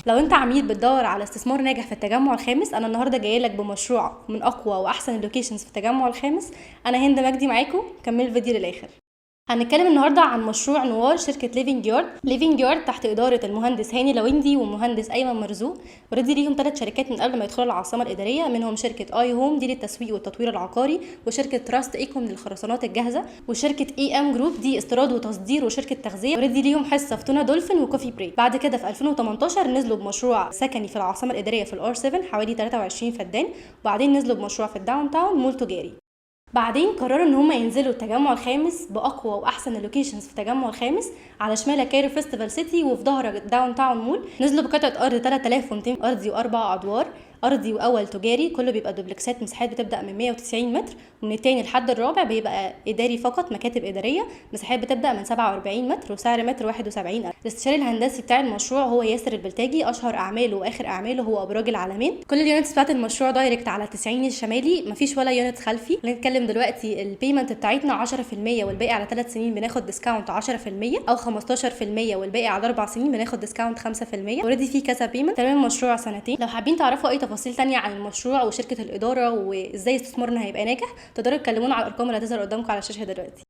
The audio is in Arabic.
لو انت عميل بتدور على استثمار ناجح في التجمع الخامس، انا النهارده جايه لك بمشروع من اقوى واحسن اللوكيشنز في التجمع الخامس. انا هند مجدي معاكم، كملوا الفيديو للاخر. هنتكلم النهارده عن مشروع نوار شركه ليفينج يارد. ليفينج يارد تحت اداره المهندس هاني لويندي والمهندس ايمن مرزوق. اوريدي ليهم 3 شركات من قبل ما يدخلوا العاصمه الاداريه، منهم شركه اي هوم دي للتسويق والتطوير العقاري، وشركه تراست ايكوم للخرسانات الجاهزه، وشركه اي ام جروب دي استيراد وتصدير وشركه تغذيه. اوريدي ليهم حصه في تونه دولفين وكوفي بريك. بعد كده في 2018 نزلوا بمشروع سكني في العاصمه الاداريه في الار 7 حوالي 23 فدان، وبعدين نزلوا بمشروع في الداون تاون مول تجاري. بعدين قرروا ان هم ينزلوا التجمع الخامس باقوى واحسن اللوكيشنز في التجمع الخامس على شمال كايرو فيستيفال سيتي وفي ظهر داون تاون مول. نزلوا بقطعه ارض 3200 ارضي واربع ادوار، ارضي واول تجاري، كله بيبقى دوبلكسات، مساحات بتبدا من 190 متر، ومن الثاني لحد الرابع بيبقى اداري فقط، مكاتب اداريه، مساحات بتبدا من 47 متر، وسعر متر 71,000. الاستشاري الهندسي بتاع المشروع هو ياسر البلتاجي، اشهر اعماله واخر اعماله هو ابراج العالمين. كل اليونتس بتاعت المشروع دايركت على 90 الشمالي، مفيش ولا يونت خلفي. هنتكلم دلوقتي البيمنت بتاعتنا 10% والباقي على 3 سنين بناخد ديسكاونت 10%، او 15% والباقي على 4 سنين بناخد ديسكاونت 5%. اوريدي في كذا بيمنت، تمام المشروع سنتين. لو حابين تعرفوا اي تفاصيل تانية عن المشروع وشركه الاداره وازاي استثمارنا هيبقى ناجح، تقدروا تكلمونا على الارقام اللي هتظهر قدامكم على الشاشه دلوقتي.